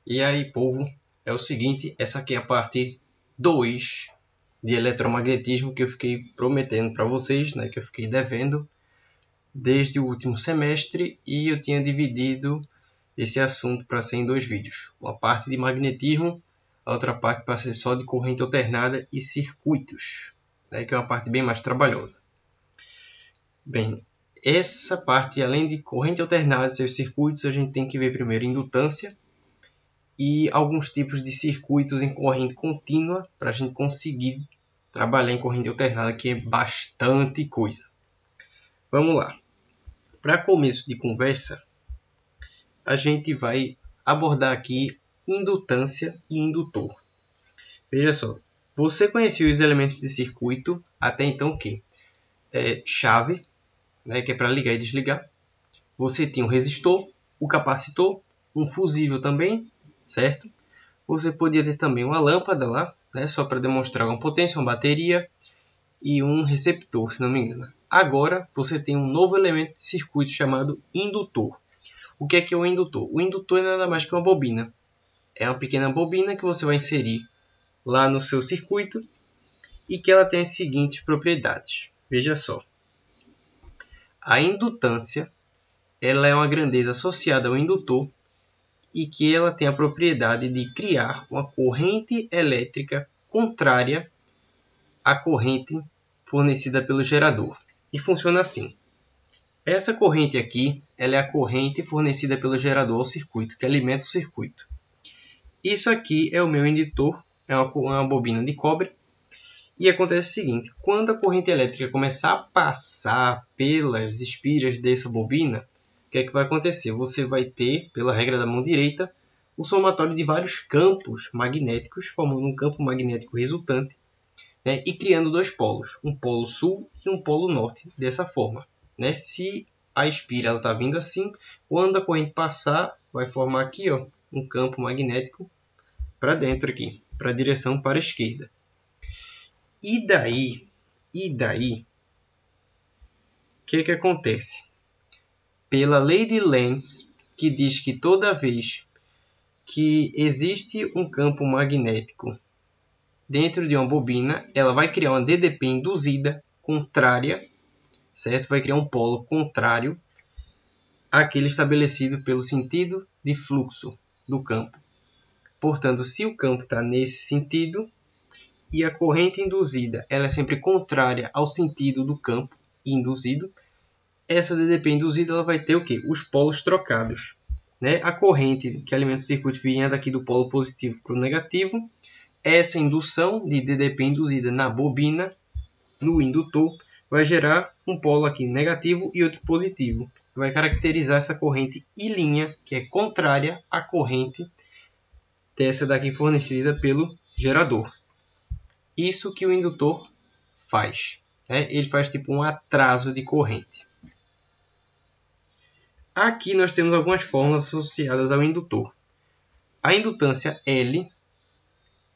E aí, povo, é o seguinte, essa aqui é a parte 2 de eletromagnetismo que eu fiquei prometendo para vocês, né, que eu fiquei devendo desde o último semestre e eu tinha dividido esse assunto para ser em 2 vídeos. Uma parte de magnetismo, a outra parte para ser só de corrente alternada e circuitos, né, que é uma parte bem mais trabalhosa. Bem, essa parte, além de corrente alternada e seus circuitos, a gente tem que ver primeiro indutância e alguns tipos de circuitos em corrente contínua para a gente conseguir trabalhar em corrente alternada, que é bastante coisa. Vamos lá. Para começo de conversa, a gente vai abordar aqui indutância e indutor. Veja só, você conhecia os elementos de circuito até então o quê? Chave, né, que é para ligar e desligar. Você tinha um resistor, o capacitor, um fusível também, certo? Você podia ter também uma lâmpada lá, né, só para demonstrar uma potência, uma bateria e um receptor, se não me engano. Agora você tem um novo elemento de circuito chamado indutor. O que é o indutor? O indutor é nada mais que uma bobina. É uma pequena bobina que você vai inserir lá no seu circuito e que ela tem as seguintes propriedades. Veja só. A indutância ela é uma grandeza associada ao indutor e que ela tem a propriedade de criar uma corrente elétrica contrária à corrente fornecida pelo gerador. E funciona assim. Essa corrente aqui ela é a corrente fornecida pelo gerador ao circuito, que alimenta o circuito. Isso aqui é o meu indutor, é uma bobina de cobre. E acontece o seguinte, quando a corrente elétrica começar a passar pelas espiras dessa bobina, o que é que vai acontecer? Você vai ter, pela regra da mão direita, o somatório de vários campos magnéticos, formando um campo magnético resultante, né, e criando dois polos, um polo sul e um polo norte, dessa forma. Né? Se a espira está vindo assim, quando a corrente passar, vai formar aqui ó, um campo magnético para dentro aqui, para a direção para a esquerda. E daí, o que acontece? Pela lei de Lenz, que diz que toda vez que existe um campo magnético dentro de uma bobina, ela vai criar uma DDP induzida contrária, certo? Vai criar um polo contrário àquele estabelecido pelo sentido de fluxo do campo. Portanto, se o campo está nesse sentido e a corrente induzida ela é sempre contrária ao sentido do campo induzido, essa DDP induzida ela vai ter o quê? Os polos trocados. Né? A corrente que alimenta o circuito vinha daqui do polo positivo para o negativo. Essa indução de DDP induzida na bobina, no indutor, vai gerar um polo aqui negativo e outro positivo. Vai caracterizar essa corrente I', que é contrária à corrente dessa daqui fornecida pelo gerador. Isso que o indutor faz. Né? Ele faz tipo um atraso de corrente. Aqui nós temos algumas fórmulas associadas ao indutor. A indutância L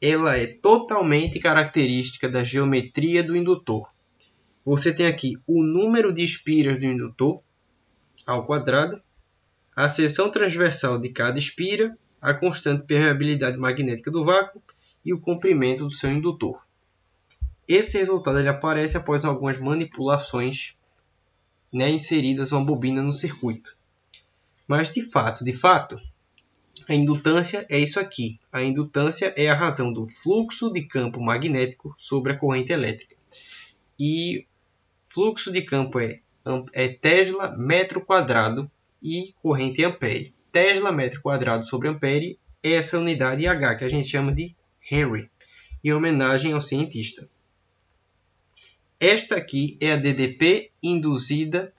ela é totalmente característica da geometria do indutor. Você tem aqui o número de espiras do indutor ao quadrado, a seção transversal de cada espira, a constante permeabilidade magnética do vácuo e o comprimento do seu indutor. Esse resultado ele aparece após algumas manipulações, né, inseridas uma bobina no circuito. Mas de fato, a indutância é isso aqui. A indutância é a razão do fluxo de campo magnético sobre a corrente elétrica. E fluxo de campo é Tesla metro quadrado e corrente ampere. Tesla metro quadrado sobre ampere é essa unidade H que a gente chama de Henry, em homenagem ao cientista. Esta aqui é a DDP induzida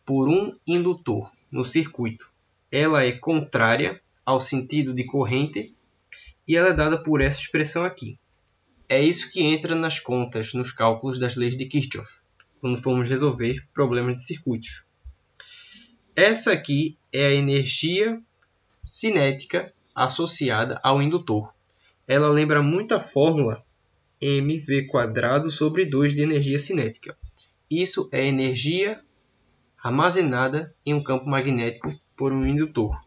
por um indutor no circuito. Ela é contrária ao sentido de corrente e ela é dada por essa expressão aqui. É isso que entra nas contas, nos cálculos das leis de Kirchhoff, quando formos resolver problemas de circuitos. Essa aqui é a energia cinética associada ao indutor. Ela lembra muito a fórmula mv² sobre 2 de energia cinética. Isso é energia armazenada em um campo magnético por um indutor.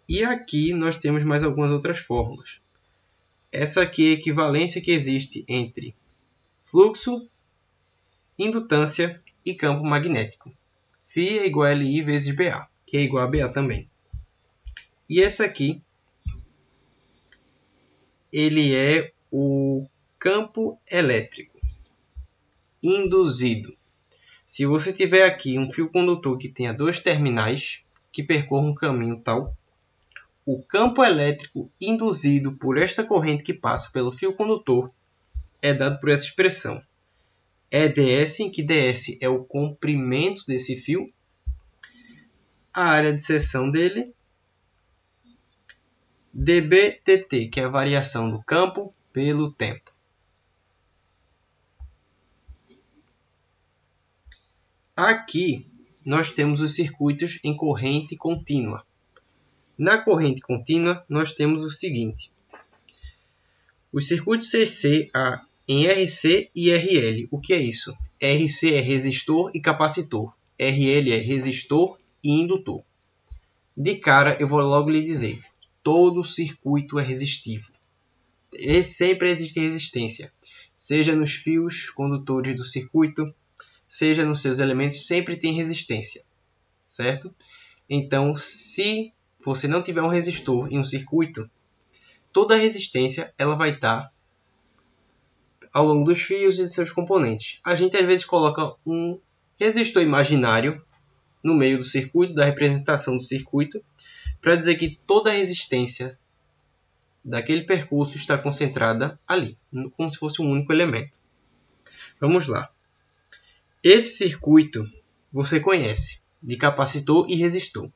E aqui nós temos mais algumas outras fórmulas. Essa aqui é a equivalência que existe entre fluxo, indutância e campo magnético. Φ é igual a Li vezes BA, que é igual a BA também. E essa aqui, ele é o campo elétrico induzido. Se você tiver aqui um fio condutor que tenha dois terminais que percorram um caminho tal, o campo elétrico induzido por esta corrente que passa pelo fio condutor é dado por essa expressão. É ds, em que ds é o comprimento desse fio, a área de seção dele, dB/dt, que é a variação do campo pelo tempo. Aqui nós temos os circuitos em corrente contínua. Na corrente contínua, nós temos o seguinte. Os circuitos CC em RC e RL. O que é isso? RC é resistor e capacitor. RL é resistor e indutor. De cara, eu vou logo lhe dizer. Todo circuito é resistivo. Sempre existe resistência. Seja nos fios condutores do circuito, seja nos seus elementos, sempre tem resistência. Certo? Então, se você não tiver um resistor em um circuito, toda a resistência ela vai estar ao longo dos fios e de seus componentes. A gente às vezes coloca um resistor imaginário no meio do circuito, da representação do circuito, para dizer que toda a resistência daquele percurso está concentrada ali, como se fosse um único elemento. Vamos lá. Esse circuito você conhece, de capacitor e resistor.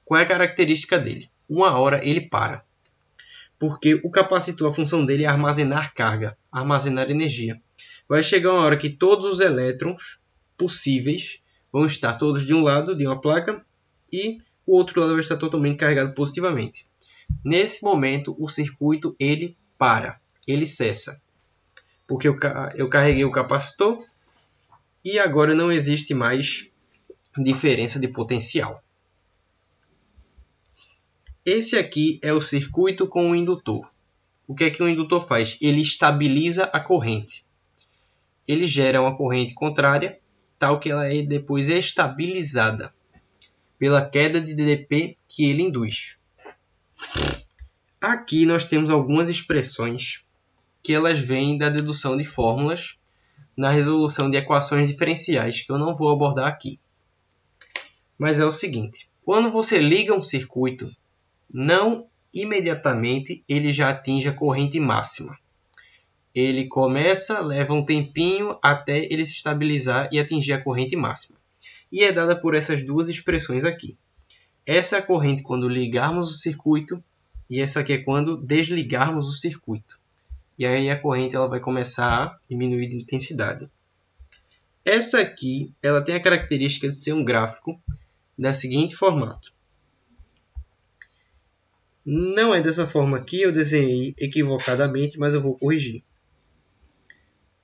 Qual é a característica dele? Uma hora ele para. Porque o capacitor, a função dele é armazenar carga, armazenar energia. Vai chegar uma hora que todos os elétrons possíveis vão estar todos de um lado de uma placa e o outro lado vai estar totalmente carregado positivamente. Nesse momento, o circuito ele para, ele cessa. Porque eu carreguei o capacitor e agora não existe mais diferença de potencial. Esse aqui é o circuito com o indutor. O que é que o indutor faz? Ele estabiliza a corrente. Ele gera uma corrente contrária, tal que ela é depois estabilizada pela queda de dP que ele induz. Aqui nós temos algumas expressões que elas vêm da dedução de fórmulas na resolução de equações diferenciais, que eu não vou abordar aqui. Mas é o seguinte, quando você liga um circuito, não imediatamente ele já atinge a corrente máxima. Ele começa, leva um tempinho até ele se estabilizar e atingir a corrente máxima. E é dada por essas duas expressões aqui. Essa é a corrente quando ligarmos o circuito e essa aqui é quando desligarmos o circuito. E aí a corrente ela vai começar a diminuir de intensidade. Essa aqui ela tem a característica de ser um gráfico da seguinte formato. Não é dessa forma aqui, eu desenhei equivocadamente, mas eu vou corrigir.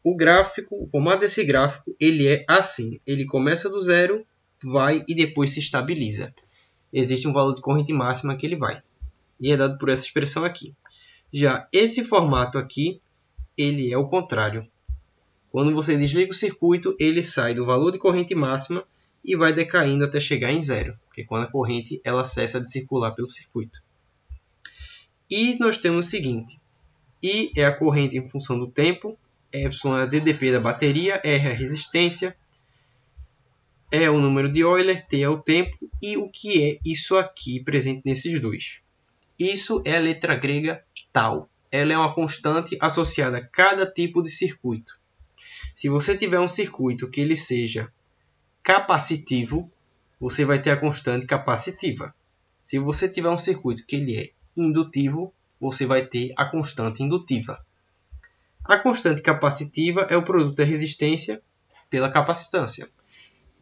O formato desse gráfico, ele é assim. Ele começa do zero, vai e depois se estabiliza. Existe um valor de corrente máxima que ele vai. E é dado por essa expressão aqui. Já esse formato aqui, ele é o contrário. Quando você desliga o circuito, ele sai do valor de corrente máxima e vai decaindo até chegar em zero. Porque quando a corrente ela cessa de circular pelo circuito. E nós temos o seguinte. I é a corrente em função do tempo. Epsilon é a dDP da bateria. R é a resistência. E é o número de Euler. T é o tempo. E o que é isso aqui presente nesses dois? Isso é a letra grega tau. Ela é uma constante associada a cada tipo de circuito. Se você tiver um circuito que ele seja capacitivo, você vai ter a constante capacitiva. Se você tiver um circuito que ele é indutivo, você vai ter a constante indutiva. A constante capacitiva é o produto da resistência pela capacitância.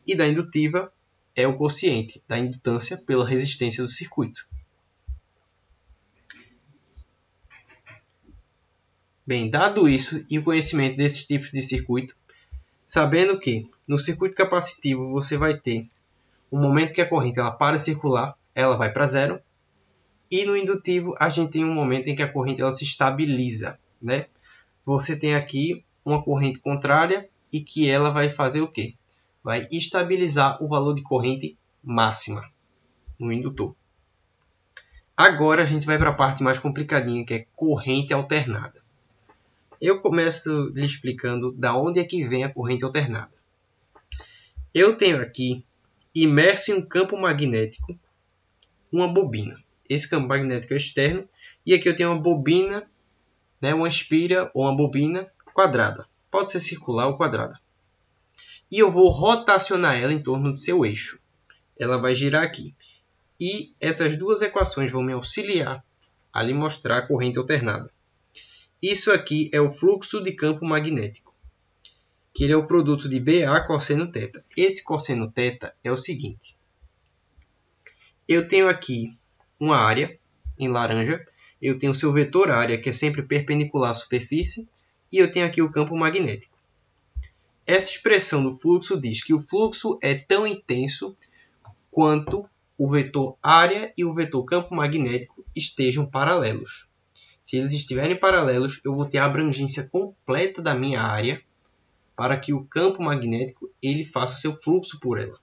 E da indutiva é o quociente da indutância pela resistência do circuito. Bem, dado isso e o conhecimento desses tipos de circuito, sabendo que no circuito capacitivo você vai ter um momento que a corrente ela para de circular, ela vai para zero. E no indutivo, a gente tem um momento em que a corrente ela se estabiliza, né? Você tem aqui uma corrente contrária e que ela vai fazer o quê? Vai estabilizar o valor de corrente máxima no indutor. Agora a gente vai para a parte mais complicadinha, que é corrente alternada. Eu começo lhe explicando da onde é que vem a corrente alternada. Eu tenho aqui, imerso em um campo magnético, uma bobina. Esse campo magnético é externo. E aqui eu tenho uma bobina, né, uma espira ou uma bobina quadrada. Pode ser circular ou quadrada. E eu vou rotacionar ela em torno do seu eixo. Ela vai girar aqui. E essas duas equações vão me auxiliar a lhe mostrar a corrente alternada. Isso aqui é o fluxo de campo magnético, que ele é o produto de BA cosseno θ. Esse cosseno θ é o seguinte. Eu tenho aqui uma área em laranja, eu tenho o seu vetor área, que é sempre perpendicular à superfície, e eu tenho aqui o campo magnético. Essa expressão do fluxo diz que o fluxo é tão intenso quanto o vetor área e o vetor campo magnético estejam paralelos. Se eles estiverem paralelos, eu vou ter a abrangência completa da minha área para que o campo magnético ele faça seu fluxo por ela.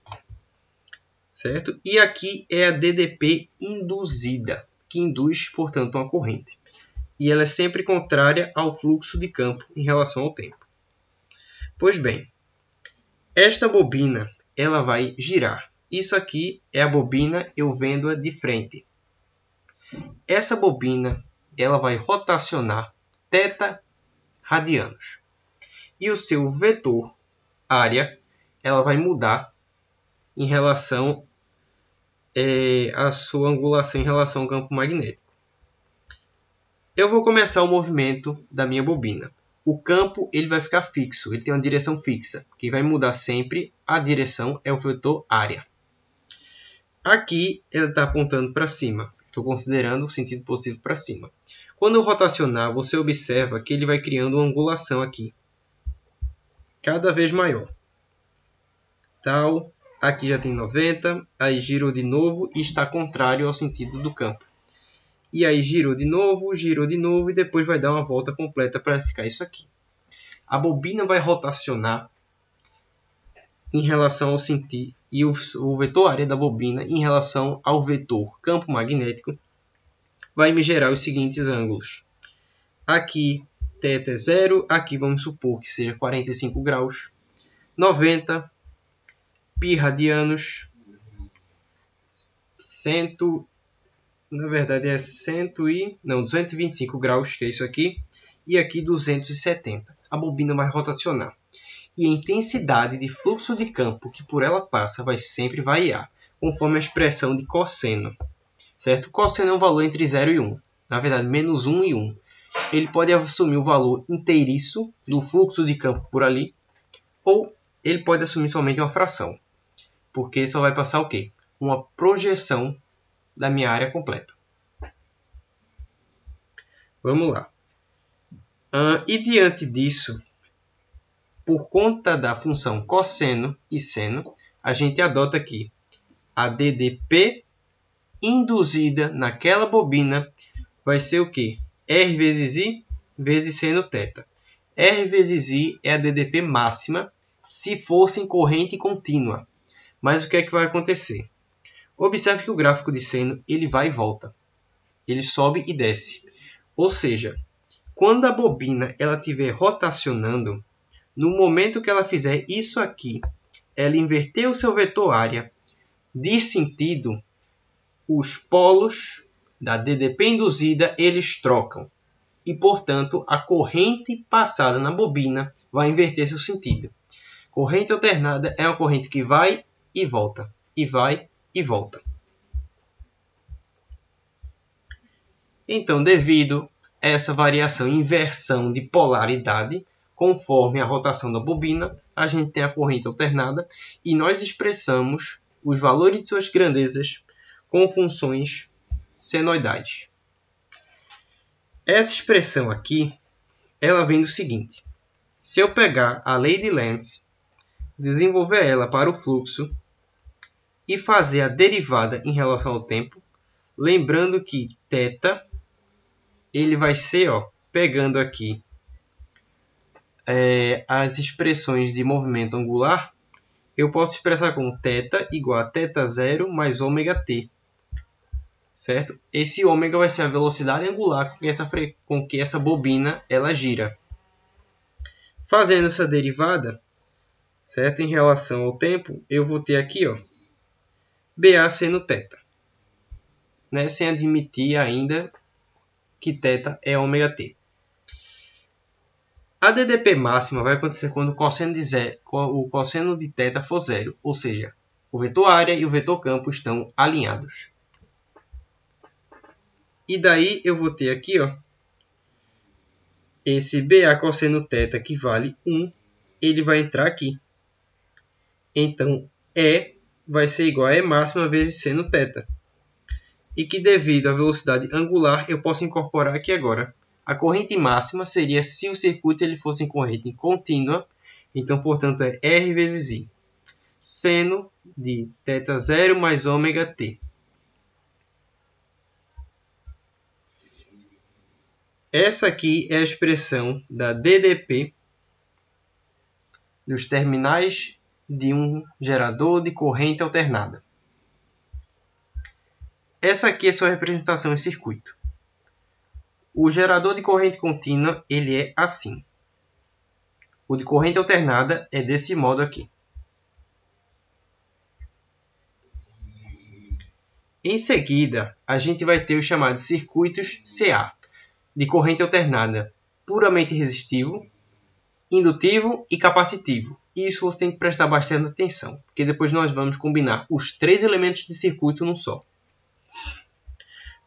Certo? E aqui é a DDP induzida, que induz, portanto, uma corrente. E ela é sempre contrária ao fluxo de campo em relação ao tempo. Pois bem, esta bobina ela vai girar. Isso aqui é a bobina, eu vendo-a de frente. Essa bobina ela vai rotacionar θ radianos. E o seu vetor área ela vai mudar em relação à sua angulação em relação ao campo magnético. Eu vou começar o movimento da minha bobina. O campo ele vai ficar fixo, ele tem uma direção fixa, que vai mudar sempre. A direção é o vetor área. Aqui ele está apontando para cima. Estou considerando o sentido positivo para cima. Quando eu rotacionar, você observa que ele vai criando uma angulação aqui, cada vez maior. Tal, aqui já tem 90, aí girou de novo e está contrário ao sentido do campo. E aí girou de novo e depois vai dar uma volta completa para ficar isso aqui. A bobina vai rotacionar em relação ao sentido e o vetor área da bobina em relação ao vetor campo magnético vai me gerar os seguintes ângulos. Aqui θ é 0, aqui vamos supor que seja 45 graus, 90 π radianos, 100, na verdade é 225 graus, que é isso aqui, e aqui 270. A bobina vai rotacionar. E a intensidade de fluxo de campo que por ela passa vai sempre variar, conforme a expressão de cosseno. Certo? Cosseno é um valor entre 0 e 1. Na verdade, menos 1 e 1. Ele pode assumir o valor inteiriço do fluxo de campo por ali, ou ele pode assumir somente uma fração. Porque só vai passar o quê? Uma projeção da minha área completa. Vamos lá. E diante disso, por conta da função cosseno e seno, a gente adota aqui a DDP induzida naquela bobina vai ser o quê? R vezes I vezes seno θ. R vezes I é a DDP máxima se fosse em corrente contínua. Mas o que é que vai acontecer? Observe que o gráfico de seno ele vai e volta. Ele sobe e desce. Ou seja, quando a bobina ela estiver rotacionando, no momento que ela fizer isso aqui, ela inverter o seu vetor área de sentido, os polos da DDP induzida eles trocam. E, portanto, a corrente passada na bobina vai inverter seu sentido. Corrente alternada é uma corrente que vai e volta, e vai e volta. Então, devido a essa variação e inversão de polaridade, conforme a rotação da bobina, a gente tem a corrente alternada e nós expressamos os valores de suas grandezas com funções senoidais. Essa expressão aqui, ela vem do seguinte. Se eu pegar a lei de Lenz, desenvolver ela para o fluxo e fazer a derivada em relação ao tempo, Lembrando que θ, ele vai ser, ó, pegando aqui as expressões de movimento angular, eu posso expressar como θ igual a θ0 mais ômega-t. Certo? Esse ômega vai ser a velocidade angular com que essa bobina ela gira. Fazendo essa derivada, certo? Em relação ao tempo, eu vou ter aqui, ó, BA seno θ, né? Sem admitir ainda que θ é ômega-t. A DDP máxima vai acontecer quando o cosseno de θ for zero, ou seja, o vetor área e o vetor campo estão alinhados. E daí eu vou ter aqui, ó, esse BA cosseno θ que vale 1, ele vai entrar aqui. Então, E vai ser igual a E máxima vezes seno θ. E que devido à velocidade angular, eu posso incorporar aqui agora. A corrente máxima seria se o circuito ele fosse em corrente contínua. Então, portanto, é R vezes I. Seno de θ0 mais ômega-t. Essa aqui é a expressão da DDP dos terminais de um gerador de corrente alternada. Essa aqui é sua representação em circuito. O gerador de corrente contínua ele é assim. O de corrente alternada é desse modo aqui. Em seguida, a gente vai ter os chamados circuitos CA, de corrente alternada puramente resistivo, indutivo e capacitivo. E isso você tem que prestar bastante atenção, porque depois nós vamos combinar os três elementos de circuito num só.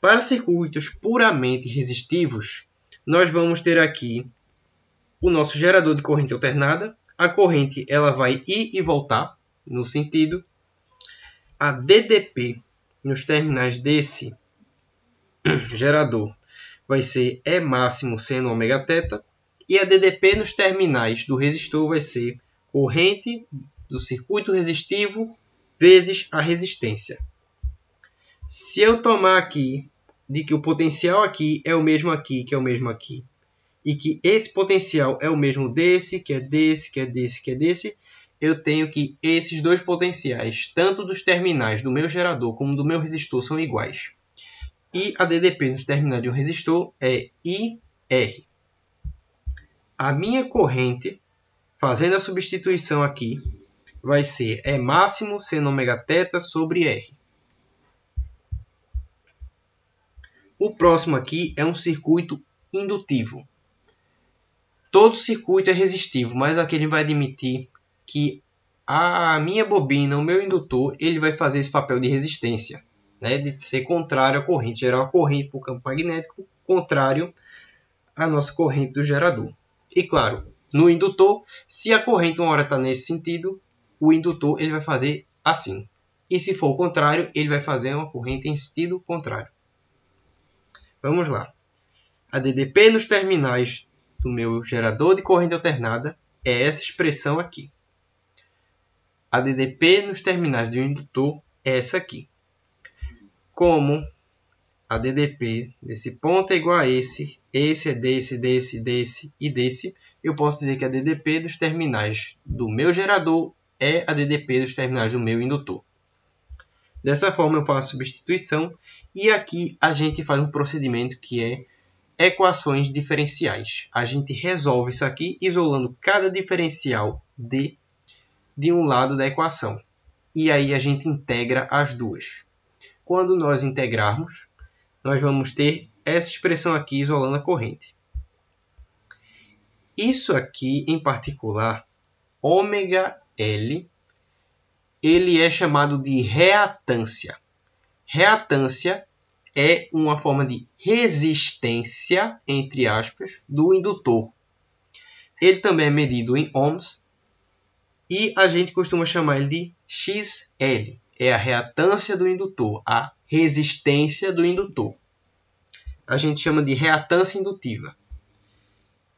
Para circuitos puramente resistivos, nós vamos ter aqui o nosso gerador de corrente alternada. A corrente ela vai ir e voltar no sentido. A DDP nos terminais desse gerador vai ser E máximo seno ômega-θ. E a DDP nos terminais do resistor vai ser corrente do circuito resistivo vezes a resistência. Se eu tomar aqui de que o potencial aqui é o mesmo aqui, que é o mesmo aqui, e que esse potencial é o mesmo desse, que é desse, que é desse, que é desse, eu tenho que esses dois potenciais, tanto dos terminais do meu gerador como do meu resistor, são iguais. E a DDP nos terminais de um resistor é IR. A minha corrente, fazendo a substituição aqui, vai ser E máximo seno ômega-θ sobre R. O próximo aqui é um circuito indutivo. Todo circuito é resistivo, mas aqui ele vai admitir que a minha bobina, o meu indutor, ele vai fazer esse papel de resistência, né? De ser contrário à corrente, gerar uma corrente para o campo magnético, contrário à nossa corrente do gerador. E claro, no indutor, se a corrente uma hora está nesse sentido, o indutor ele vai fazer assim. E se for o contrário, ele vai fazer uma corrente em sentido contrário. Vamos lá. A DDP nos terminais do meu gerador de corrente alternada é essa expressão aqui. A DDP nos terminais de um indutor é essa aqui. Como a DDP desse ponto é igual a esse é desse, desse e desse, eu posso dizer que a DDP dos terminais do meu gerador é a DDP dos terminais do meu indutor. Dessa forma eu faço a substituição e aqui a gente faz um procedimento que é equações diferenciais. A gente resolve isso aqui isolando cada diferencial de um lado da equação. E aí a gente integra as duas. Quando nós integrarmos, nós vamos ter essa expressão aqui isolando a corrente. Isso aqui em particular, ômega-L, ele é chamado de reatância. Reatância é uma forma de resistência, entre aspas, do indutor. Ele também é medido em ohms e a gente costuma chamar ele de XL. É a reatância do indutor, a resistência do indutor. A gente chama de reatância indutiva.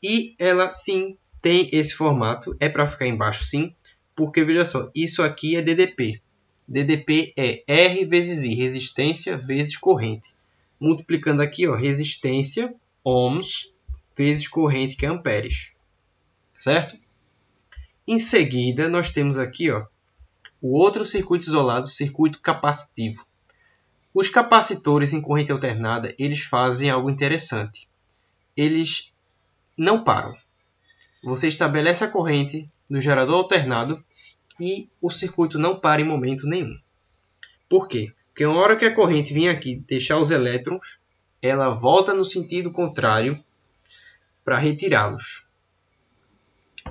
E ela, sim, tem esse formato. É para ficar embaixo, sim, porque, veja só, isso aqui é DDP. DDP é R vezes I, resistência vezes corrente. Multiplicando aqui, ó, resistência, ohms, vezes corrente, que é amperes. Certo? Em seguida, nós temos aqui, ó, o outro circuito isolado, circuito capacitivo. Os capacitores em corrente alternada, eles fazem algo interessante. Eles não param. Você estabelece a corrente no gerador alternado e o circuito não para em momento nenhum. Por quê? Porque na hora que a corrente vir aqui deixar os elétrons, ela volta no sentido contrário para retirá-los.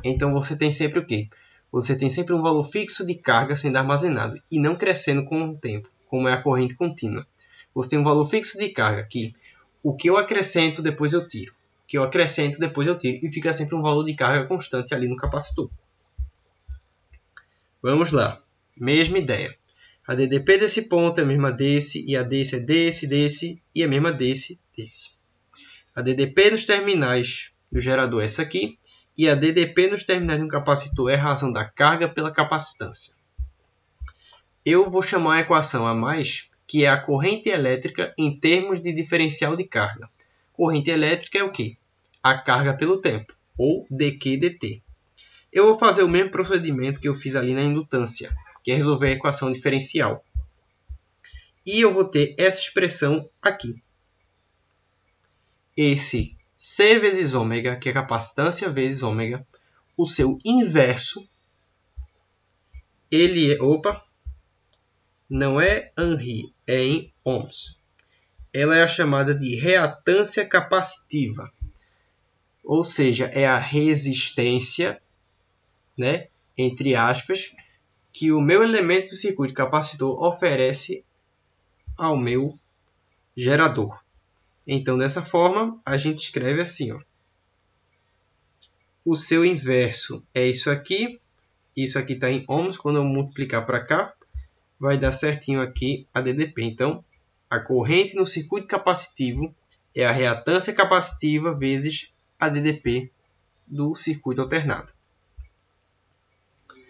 Então você tem sempre o quê? Você tem sempre um valor fixo de carga sendo armazenado e não crescendo com o tempo, como é a corrente contínua. Você tem um valor fixo de carga que o que eu acrescento, depois eu tiro. O que eu acrescento, depois eu tiro. E fica sempre um valor de carga constante ali no capacitor. Vamos lá. Mesma ideia. A DDP desse ponto é a mesma desse, e a desse é desse, e a mesma desse. A DDP nos terminais do gerador é essa aqui, e a DDP nos terminais de um capacitor é a razão da carga pela capacitância. Eu vou chamar a equação a mais, que é a corrente elétrica em termos de diferencial de carga. Corrente elétrica é o quê? A carga pelo tempo, ou dQ/dt. Eu vou fazer o mesmo procedimento que eu fiz ali na indutância, que é resolver a equação diferencial. E eu vou ter essa expressão aqui. Esse C vezes ômega, que é capacitância vezes ômega, o seu inverso, ele é... não é Henry, é em ohms. Ela é a chamada de reatância capacitiva. Ou seja, é a resistência, né, entre aspas, que o meu elemento de circuito capacitor oferece ao meu gerador. Então, dessa forma, a gente escreve assim, ó. O seu inverso é isso aqui está em ohms. Quando eu multiplicar para cá, vai dar certinho aqui a DDP. Então, a corrente no circuito capacitivo é a reatância capacitiva vezes a DDP do circuito alternado.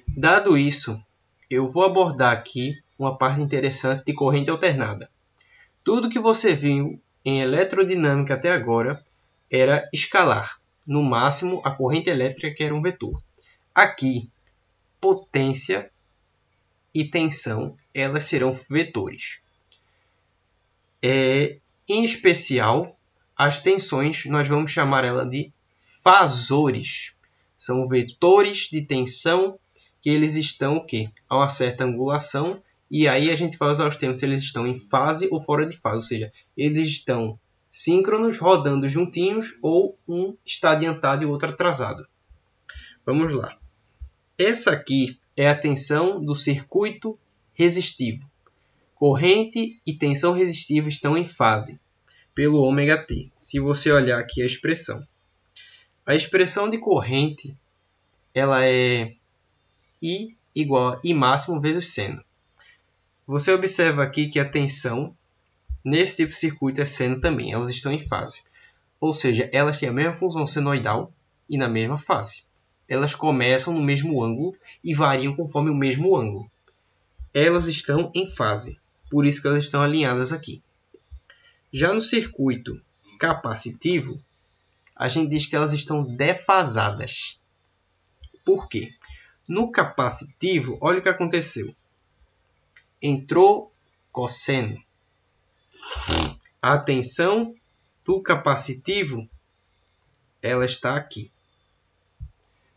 Dado isso, eu vou abordar aqui uma parte interessante de corrente alternada. Tudo que você viu em eletrodinâmica até agora era escalar. No máximo, a corrente elétrica que era um vetor. Aqui, potência e tensão, elas serão vetores. Em especial, as tensões, nós vamos chamar ela de fasores. São vetores de tensão que eles estão o quê? A uma certa angulação. E aí a gente vai usar os termos se eles estão em fase ou fora de fase. Ou seja, eles estão síncronos, rodando juntinhos, ou um está adiantado e o outro atrasado. Vamos lá. Essa aqui é a tensão do circuito resistivo. Corrente e tensão resistiva estão em fase, pelo ômega-t. Se você olhar aqui a expressão de corrente, ela é I igual a I máximo vezes seno. Você observa aqui que a tensão nesse tipo de circuito é seno também. Elas estão em fase. Ou seja, elas têm a mesma função senoidal e na mesma fase. Elas começam no mesmo ângulo e variam conforme o mesmo ângulo. Elas estão em fase. Por isso que elas estão alinhadas aqui. Já no circuito capacitivo, a gente diz que elas estão defasadas. Por quê? No capacitivo, olha o que aconteceu. Entrou cosseno. A tensão do capacitivo, ela está aqui.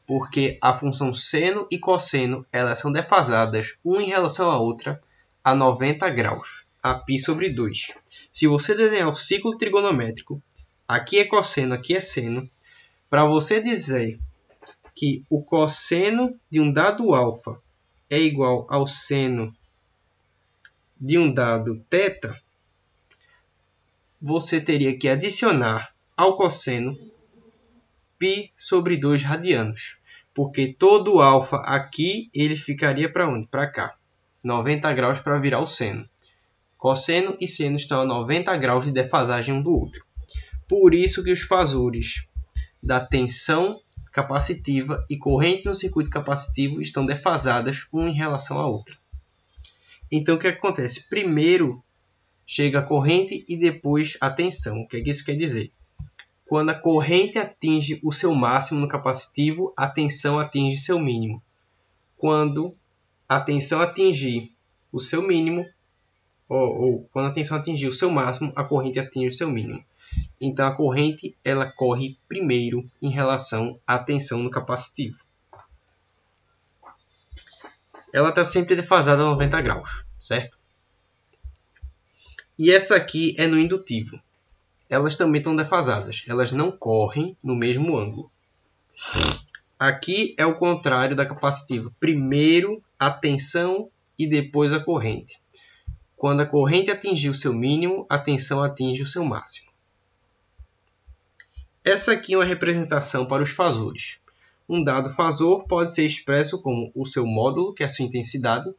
Porque a função seno e cosseno, elas são defasadas uma em relação à outra a 90 graus, a π/2. Se você desenhar o ciclo trigonométrico, aqui é cosseno, aqui é seno, para você dizer que o cosseno de um dado alfa é igual ao seno de um dado θ, você teria que adicionar ao cosseno π/2 radianos. Porque todo alfa aqui, ele ficaria para onde? Para cá. 90 graus para virar o seno. Cosseno e seno estão a 90 graus de defasagem um do outro. Por isso que os fasores da tensão capacitiva e corrente no circuito capacitivo estão defasadas uma em relação à outra. Então, o que acontece? Primeiro chega a corrente e depois a tensão. O que é que isso quer dizer? Quando a corrente atinge o seu máximo no capacitivo, a tensão atinge seu mínimo. Quando a tensão atingir o seu mínimo, ou quando a tensão atingir o seu máximo, a corrente atinge o seu mínimo. Então, a corrente ela corre primeiro em relação à tensão no capacitivo. Ela está sempre defasada a 90 graus, certo? E essa aqui é no indutivo. Elas também estão defasadas. Elas não correm no mesmo ângulo. Aqui é o contrário da capacitiva. Primeiro a tensão e depois a corrente. Quando a corrente atingir o seu mínimo, a tensão atinge o seu máximo. Essa aqui é uma representação para os fasores. Um dado fasor pode ser expresso como o seu módulo, que é a sua intensidade.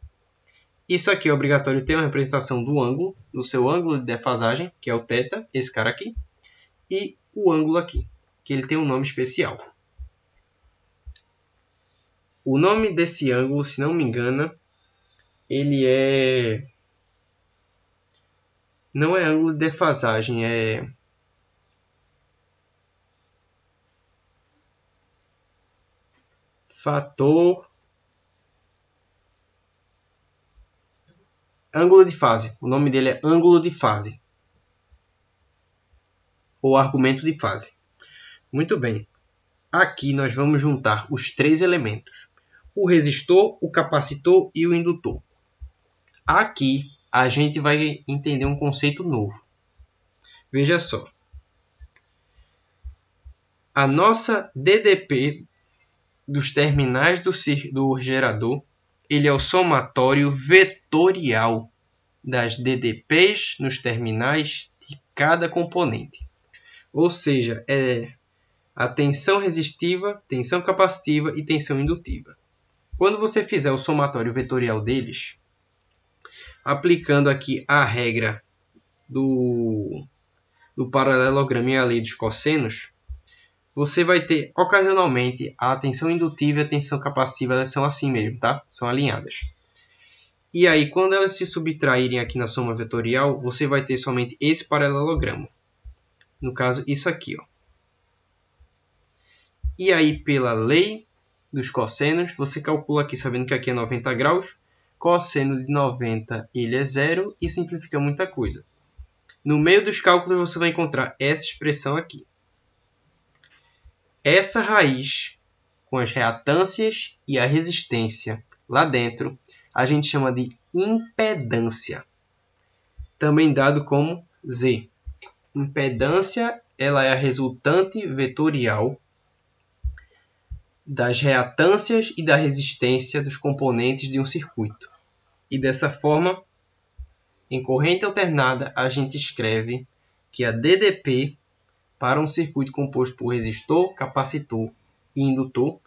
Isso aqui é obrigatório ter uma representação do ângulo, do seu ângulo de defasagem, que é o θ, esse cara aqui, e o ângulo aqui, que ele tem um nome especial. O nome desse ângulo, se não me engano, ele não é ângulo de defasagem, é fator ângulo de fase. O nome dele é ângulo de fase. Ou argumento de fase. Muito bem. Aqui nós vamos juntar os três elementos. O resistor, o capacitor e o indutor. Aqui a gente vai entender um conceito novo. Veja só. A nossa DDP dos terminais do gerador, ele é o somatório vetorial das DDPs nos terminais de cada componente. Ou seja, é a tensão resistiva, tensão capacitiva e tensão indutiva. Quando você fizer o somatório vetorial deles, aplicando aqui a regra do paralelogramo e a lei dos cossenos, você vai ter, ocasionalmente, a tensão indutiva e a tensão capacitiva, elas são assim mesmo, tá? São alinhadas. E aí, quando elas se subtraírem aqui na soma vetorial, você vai ter somente esse paralelogramo. No caso, isso aqui, ó. E aí, pela lei dos cossenos, você calcula aqui, sabendo que aqui é 90 graus. Cosseno de 90, ele é zero e simplifica muita coisa. No meio dos cálculos, você vai encontrar essa expressão aqui. Essa raiz, com as reatâncias e a resistência lá dentro, a gente chama de impedância, também dado como Z. Impedância, ela é a resultante vetorial das reatâncias e da resistência dos componentes de um circuito. E dessa forma, em corrente alternada, a gente escreve que a DDP para um circuito composto por resistor, capacitor e indutor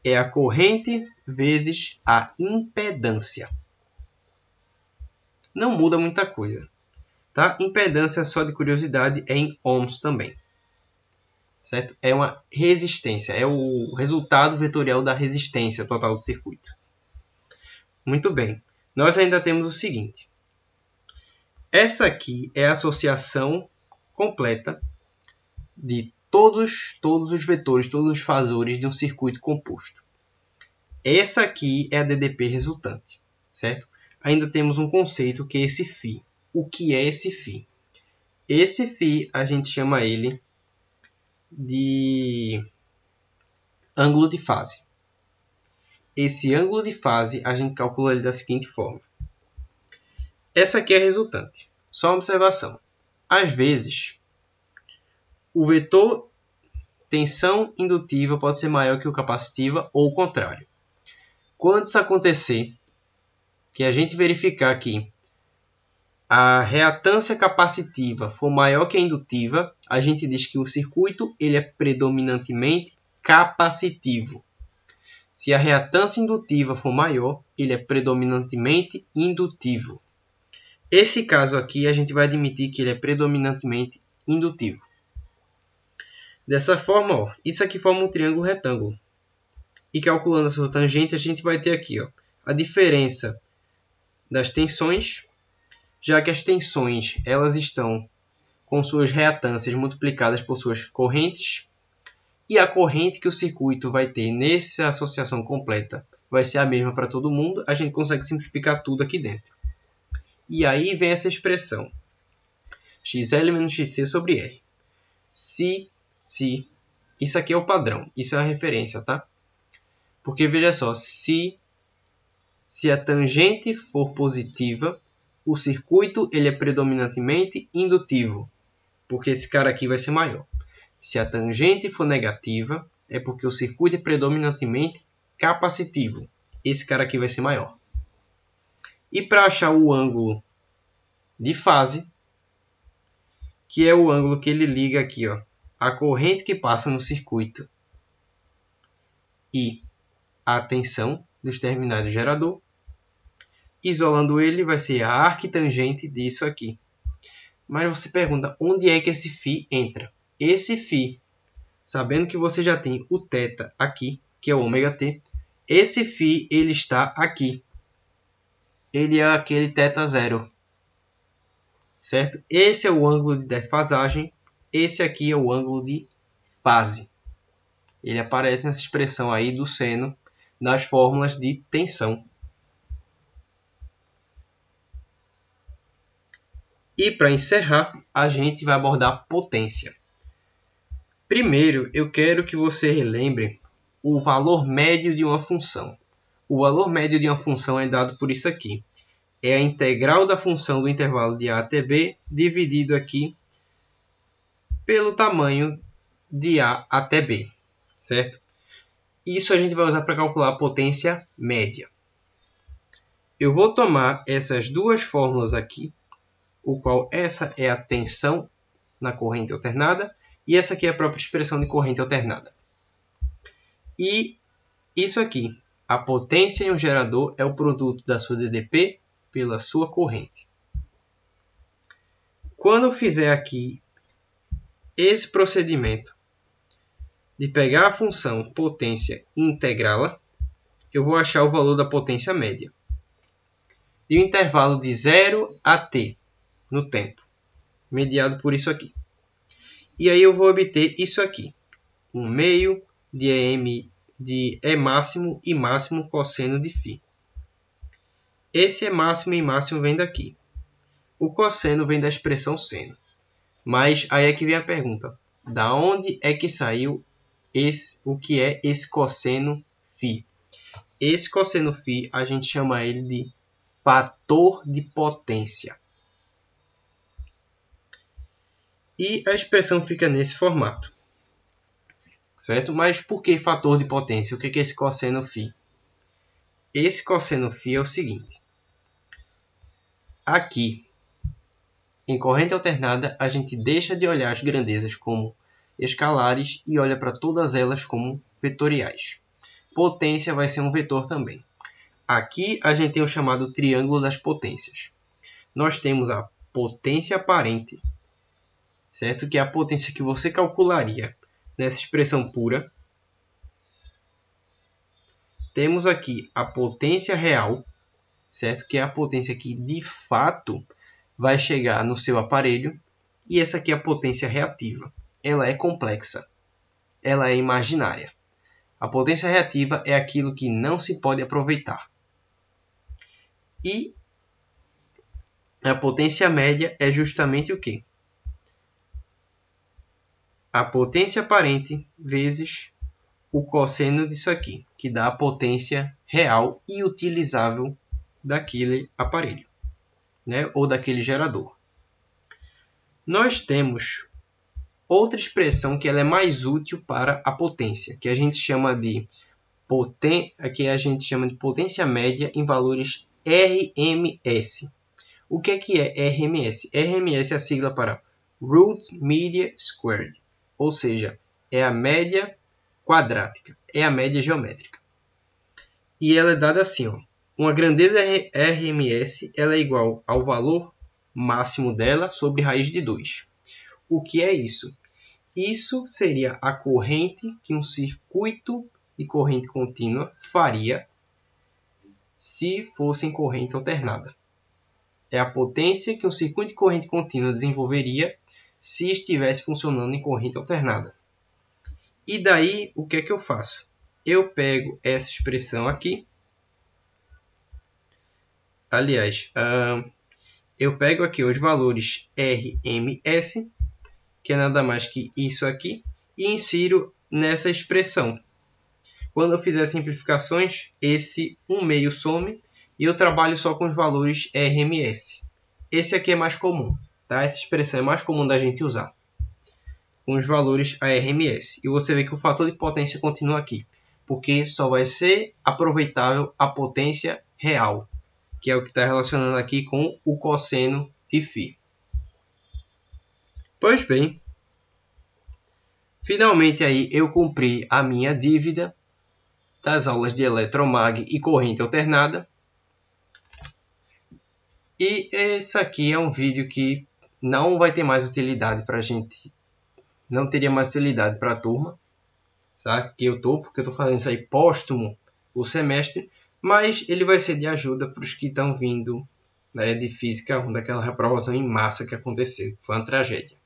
é a corrente vezes a impedância. Não muda muita coisa. Tá? Impedância, só de curiosidade, é em ohms também. Certo? É uma resistência, é o resultado vetorial da resistência total do circuito. Muito bem. Nós ainda temos o seguinte. Essa aqui é a associação completa de todos os vetores, todos os fasores de um circuito composto. Essa aqui é a DDP resultante, certo? Ainda temos um conceito que é esse φ. O que é esse φ? Esse φ a gente chama ele de ângulo de fase. Esse ângulo de fase a gente calcula ele da seguinte forma. Essa aqui é a resultante. Só uma observação. Às vezes, o vetor tensão indutiva pode ser maior que o capacitiva ou o contrário. Quando isso acontecer, que a gente verificar aqui a reatância capacitiva for maior que a indutiva, a gente diz que o circuito ele é predominantemente capacitivo. Se a reatância indutiva for maior, ele é predominantemente indutivo. Esse caso aqui, a gente vai admitir que ele é predominantemente indutivo. Dessa forma, ó, isso aqui forma um triângulo retângulo. E calculando a sua tangente, a gente vai ter aqui ó, a diferença das tensões, já que as tensões elas estão com suas reatâncias multiplicadas por suas correntes, e a corrente que o circuito vai ter nessa associação completa vai ser a mesma para todo mundo, a gente consegue simplificar tudo aqui dentro. E aí vem essa expressão, xl menos xc sobre r. Se, isso aqui é o padrão, isso é a referência, tá? Porque veja só, se a tangente for positiva, o circuito ele é predominantemente indutivo, porque esse cara aqui vai ser maior. Se a tangente for negativa, é porque o circuito é predominantemente capacitivo. Esse cara aqui vai ser maior. E para achar o ângulo de fase, que é o ângulo que ele liga aqui, ó, a corrente que passa no circuito e a tensão dos terminais do gerador, isolando ele vai ser a arquitangente disso aqui. Mas você pergunta, onde é que esse φ entra? Esse φ, sabendo que você já tem o θ aqui, que é o ômega-t, esse φ ele está aqui. Ele é aquele θ0. Certo? Esse é o ângulo de defasagem, esse aqui é o ângulo de fase. Ele aparece nessa expressão aí do seno nas fórmulas de tensão. E para encerrar, a gente vai abordar potência. Primeiro, eu quero que você relembre o valor médio de uma função. O valor médio de uma função é dado por isso aqui. É a integral da função do intervalo de a até b dividido aqui pelo tamanho de a até b, certo? Isso a gente vai usar para calcular a potência média. Eu vou tomar essas duas fórmulas aqui, o qual essa é a tensão na corrente alternada e essa aqui é a própria expressão de corrente alternada. E isso aqui, a potência em um gerador é o produto da sua DDP pela sua corrente. Quando eu fizer aqui esse procedimento de pegar a função potência e integrá-la, eu vou achar o valor da potência média. E o intervalo de 0 a t no tempo, mediado por isso aqui. E aí eu vou obter isso aqui, 1/2 de E máximo e máximo cosseno de φ. Esse E máximo e máximo vem daqui. O cosseno vem da expressão seno. Mas aí é que vem a pergunta. Da onde é que saiu o que é esse cosseno φ? Esse cosseno φ a gente chama ele de fator de potência. E a expressão fica nesse formato. Certo? Mas por que fator de potência? O que é esse cosseno φ? Esse cosseno φ é o seguinte. Aqui, em corrente alternada, a gente deixa de olhar as grandezas como escalares e olha para todas elas como vetoriais. Potência vai ser um vetor também. Aqui a gente tem o chamado triângulo das potências. Nós temos a potência aparente, certo? Que é a potência que você calcularia nessa expressão pura. Temos aqui a potência real, certo? Que é a potência que de fato vai chegar no seu aparelho. E essa aqui é a potência reativa. Ela é complexa. Ela é imaginária. A potência reativa é aquilo que não se pode aproveitar. E a potência média é justamente o quê? A potência aparente vezes o cosseno disso aqui, que dá a potência real e utilizável daquele aparelho, né? Ou daquele gerador. Nós temos outra expressão que ela é mais útil para a potência, que a gente chama de potência média em valores RMS. O que é RMS? RMS é a sigla para Root Media Squared, ou seja, é a média quadrática, é a média geométrica. E ela é dada assim, ó. Uma grandeza RMS ela é igual ao valor máximo dela sobre raiz de 2. O que é isso? Isso seria a corrente que um circuito de corrente contínua faria se fosse em corrente alternada. é a potência que um circuito de corrente contínua desenvolveria se estivesse funcionando em corrente alternada. E daí, o que é que eu faço? Eu pego essa expressão aqui. Aliás, eu pego aqui os valores RMS, que é nada mais que isso aqui, e insiro nessa expressão. Quando eu fizer simplificações, esse 1/2 some e eu trabalho só com os valores RMS. Esse aqui é mais comum, tá? Essa expressão é mais comum da gente usar, com os valores ARMS. E você vê que o fator de potência continua aqui, porque só vai ser aproveitável a potência real, que é o que está relacionando aqui com o cosseno de φ. Pois bem, finalmente aí eu cumpri a minha dívida das aulas de eletromag e corrente alternada. E esse aqui é um vídeo que não vai ter mais utilidade para a gente, não teria mais utilidade para a turma, sabe? Porque eu estou fazendo isso aí póstumo o semestre, mas ele vai ser de ajuda para os que estão vindo, né, de Física 1, daquela reprovação em massa que aconteceu. Foi uma tragédia.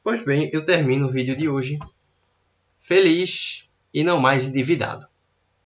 Pois bem, eu termino o vídeo de hoje feliz e não mais endividado.